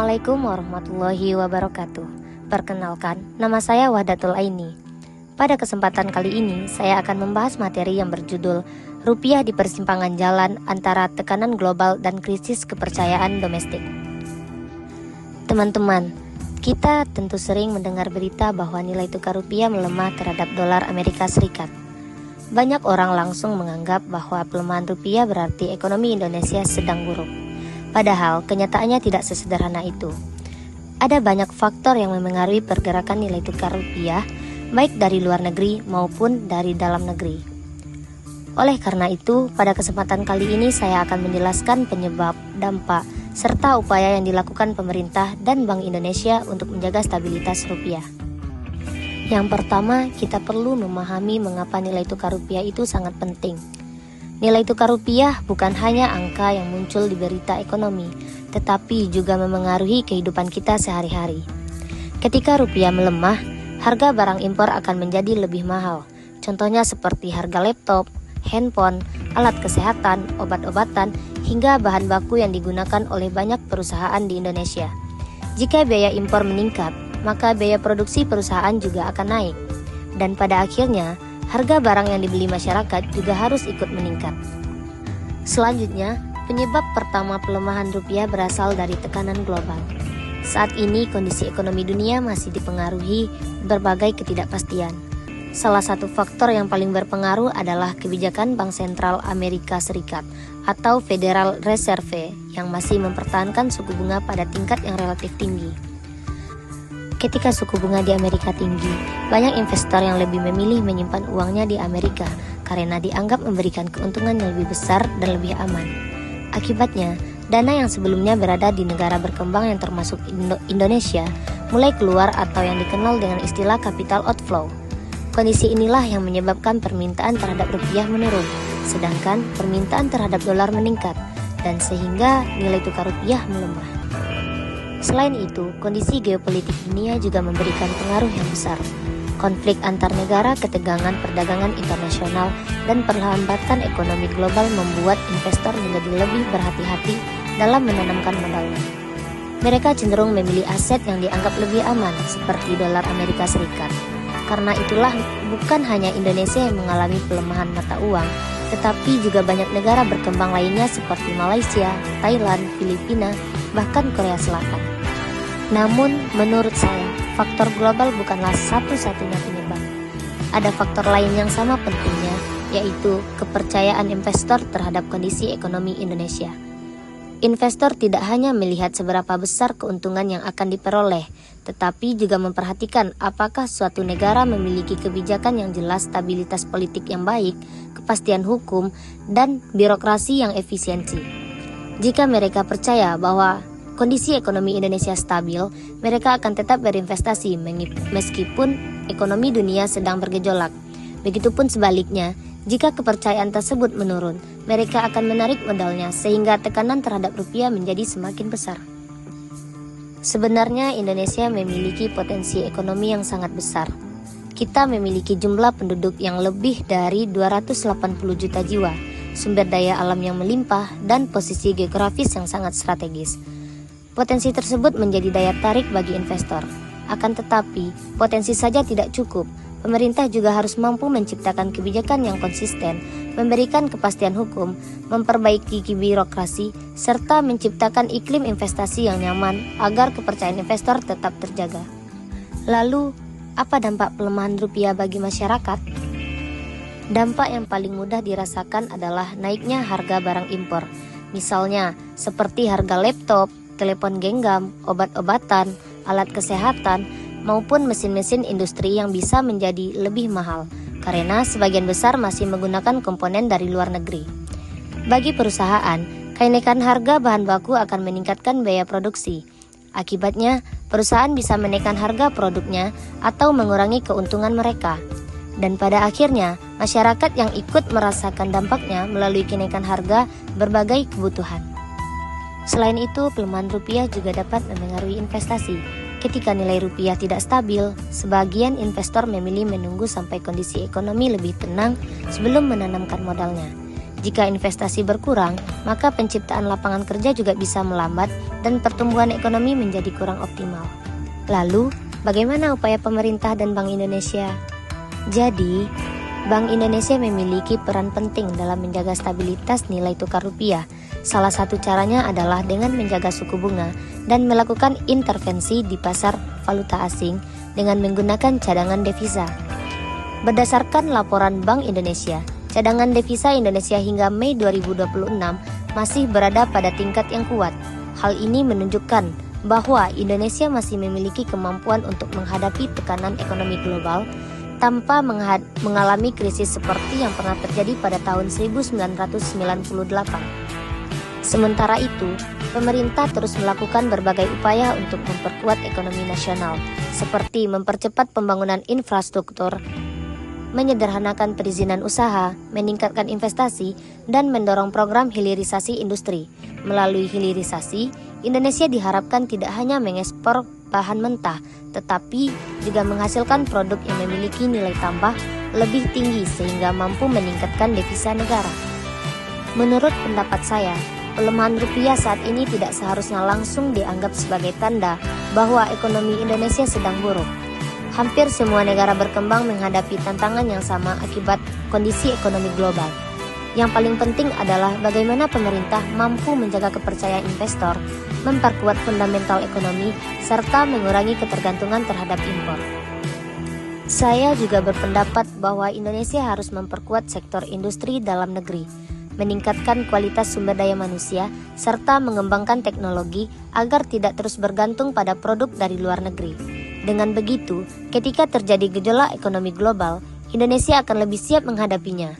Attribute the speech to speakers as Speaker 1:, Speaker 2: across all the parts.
Speaker 1: Assalamualaikum warahmatullahi wabarakatuh. Perkenalkan, nama saya Wahdatul Aini. Pada kesempatan kali ini, saya akan membahas materi yang berjudul Rupiah di Persimpangan Jalan Antara Tekanan Global dan Krisis Kepercayaan Domestik. Teman-teman, kita tentu sering mendengar berita bahwa nilai tukar rupiah melemah terhadap dolar Amerika Serikat. Banyak orang langsung menganggap bahwa pelemahan rupiah berarti ekonomi Indonesia sedang buruk. Padahal kenyataannya tidak sesederhana itu. Ada banyak faktor yang memengaruhi pergerakan nilai tukar rupiah, baik dari luar negeri maupun dari dalam negeri. Oleh karena itu, pada kesempatan kali ini saya akan menjelaskan penyebab, dampak, serta upaya yang dilakukan pemerintah dan Bank Indonesia untuk menjaga stabilitas rupiah. Yang pertama, kita perlu memahami mengapa nilai tukar rupiah itu sangat penting. Nilai tukar rupiah bukan hanya angka yang muncul di berita ekonomi, tetapi juga memengaruhi kehidupan kita sehari-hari. Ketika rupiah melemah, harga barang impor akan menjadi lebih mahal. Contohnya seperti harga laptop, handphone, alat kesehatan, obat-obatan, hingga bahan baku yang digunakan oleh banyak perusahaan di Indonesia. Jika biaya impor meningkat, maka biaya produksi perusahaan juga akan naik. Dan pada akhirnya, harga barang yang dibeli masyarakat juga harus ikut meningkat. Selanjutnya, penyebab pertama pelemahan rupiah berasal dari tekanan global. Saat ini kondisi ekonomi dunia masih dipengaruhi berbagai ketidakpastian. Salah satu faktor yang paling berpengaruh adalah kebijakan Bank Sentral Amerika Serikat atau Federal Reserve yang masih mempertahankan suku bunga pada tingkat yang relatif tinggi. Ketika suku bunga di Amerika tinggi, banyak investor yang lebih memilih menyimpan uangnya di Amerika karena dianggap memberikan keuntungan yang lebih besar dan lebih aman. Akibatnya, dana yang sebelumnya berada di negara berkembang yang termasuk Indonesia mulai keluar atau yang dikenal dengan istilah capital outflow. Kondisi inilah yang menyebabkan permintaan terhadap rupiah menurun, sedangkan permintaan terhadap dolar meningkat, dan sehingga nilai tukar rupiah melemah. Selain itu, kondisi geopolitik dunia juga memberikan pengaruh yang besar. Konflik antar negara, ketegangan perdagangan internasional, dan perlambatan ekonomi global membuat investor menjadi lebih berhati-hati dalam menanamkan modalnya. Mereka cenderung memilih aset yang dianggap lebih aman, seperti dolar Amerika Serikat. Karena itulah, bukan hanya Indonesia yang mengalami pelemahan mata uang, tetapi juga banyak negara berkembang lainnya seperti Malaysia, Thailand, Filipina, bahkan Korea Selatan. Namun, menurut saya, faktor global bukanlah satu-satunya penyebab. Ada faktor lain yang sama pentingnya, yaitu kepercayaan investor terhadap kondisi ekonomi Indonesia. Investor tidak hanya melihat seberapa besar keuntungan yang akan diperoleh, tetapi juga memperhatikan apakah suatu negara memiliki kebijakan yang jelas, stabilitas politik yang baik, kepastian hukum, dan birokrasi yang efisiensi. Jika mereka percaya bahwa kondisi ekonomi Indonesia stabil, mereka akan tetap berinvestasi meskipun ekonomi dunia sedang bergejolak. Begitupun sebaliknya, jika kepercayaan tersebut menurun, mereka akan menarik modalnya sehingga tekanan terhadap rupiah menjadi semakin besar. Sebenarnya Indonesia memiliki potensi ekonomi yang sangat besar. Kita memiliki jumlah penduduk yang lebih dari 280 juta jiwa, sumber daya alam yang melimpah, dan posisi geografis yang sangat strategis. Potensi tersebut menjadi daya tarik bagi investor. Akan tetapi, potensi saja tidak cukup. Pemerintah juga harus mampu menciptakan kebijakan yang konsisten, memberikan kepastian hukum, memperbaiki birokrasi, serta menciptakan iklim investasi yang nyaman agar kepercayaan investor tetap terjaga. Lalu, apa dampak pelemahan rupiah bagi masyarakat? Dampak yang paling mudah dirasakan adalah naiknya harga barang impor. Misalnya, seperti harga laptop, telepon genggam, obat-obatan, alat kesehatan, maupun mesin-mesin industri yang bisa menjadi lebih mahal karena sebagian besar masih menggunakan komponen dari luar negeri. Bagi perusahaan, kenaikan harga bahan baku akan meningkatkan biaya produksi. Akibatnya, perusahaan bisa menaikkan harga produknya atau mengurangi keuntungan mereka. Dan pada akhirnya, masyarakat yang ikut merasakan dampaknya melalui kenaikan harga berbagai kebutuhan. Selain itu, pelemahan rupiah juga dapat memengaruhi investasi. Ketika nilai rupiah tidak stabil, sebagian investor memilih menunggu sampai kondisi ekonomi lebih tenang sebelum menanamkan modalnya. Jika investasi berkurang, maka penciptaan lapangan kerja juga bisa melambat dan pertumbuhan ekonomi menjadi kurang optimal. Lalu, bagaimana upaya pemerintah dan Bank Indonesia? Jadi, Bank Indonesia memiliki peran penting dalam menjaga stabilitas nilai tukar rupiah. Salah satu caranya adalah dengan menjaga suku bunga dan melakukan intervensi di pasar valuta asing dengan menggunakan cadangan devisa. Berdasarkan laporan Bank Indonesia, cadangan devisa Indonesia hingga Mei 2026 masih berada pada tingkat yang kuat. Hal ini menunjukkan bahwa Indonesia masih memiliki kemampuan untuk menghadapi tekanan ekonomi global tanpa mengalami krisis seperti yang pernah terjadi pada tahun 1998. Sementara itu, pemerintah terus melakukan berbagai upaya untuk memperkuat ekonomi nasional, seperti mempercepat pembangunan infrastruktur, menyederhanakan perizinan usaha, meningkatkan investasi, dan mendorong program hilirisasi industri. Melalui hilirisasi, Indonesia diharapkan tidak hanya mengekspor bahan mentah, tetapi juga menghasilkan produk yang memiliki nilai tambah lebih tinggi sehingga mampu meningkatkan devisa negara. Menurut pendapat saya, pelemahan rupiah saat ini tidak seharusnya langsung dianggap sebagai tanda bahwa ekonomi Indonesia sedang buruk. Hampir semua negara berkembang menghadapi tantangan yang sama akibat kondisi ekonomi global. Yang paling penting adalah bagaimana pemerintah mampu menjaga kepercayaan investor, memperkuat fundamental ekonomi, serta mengurangi ketergantungan terhadap impor. Saya juga berpendapat bahwa Indonesia harus memperkuat sektor industri dalam negeri, meningkatkan kualitas sumber daya manusia, serta mengembangkan teknologi agar tidak terus bergantung pada produk dari luar negeri. Dengan begitu, ketika terjadi gejolak ekonomi global, Indonesia akan lebih siap menghadapinya.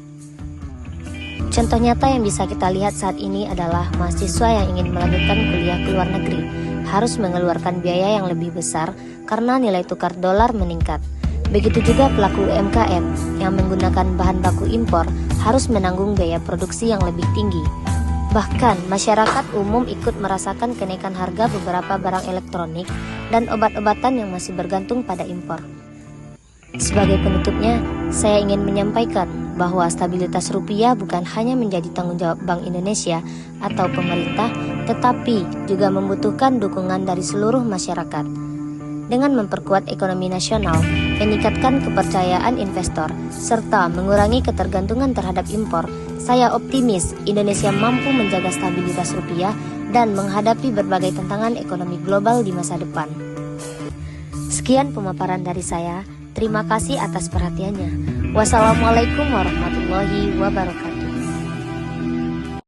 Speaker 1: Contoh nyata yang bisa kita lihat saat ini adalah mahasiswa yang ingin melanjutkan kuliah ke luar negeri harus mengeluarkan biaya yang lebih besar karena nilai tukar dolar meningkat. Begitu juga pelaku UMKM yang menggunakan bahan baku impor harus menanggung biaya produksi yang lebih tinggi. Bahkan, masyarakat umum ikut merasakan kenaikan harga beberapa barang elektronik dan obat-obatan yang masih bergantung pada impor. Sebagai penutupnya, saya ingin menyampaikan bahwa stabilitas rupiah bukan hanya menjadi tanggung jawab Bank Indonesia atau pemerintah, tetapi juga membutuhkan dukungan dari seluruh masyarakat. Dengan memperkuat ekonomi nasional, meningkatkan kepercayaan investor, serta mengurangi ketergantungan terhadap impor, saya optimis Indonesia mampu menjaga stabilitas rupiah dan menghadapi berbagai tantangan ekonomi global di masa depan. Sekian pemaparan dari saya. Terima kasih atas perhatiannya. Wassalamualaikum warahmatullahi wabarakatuh.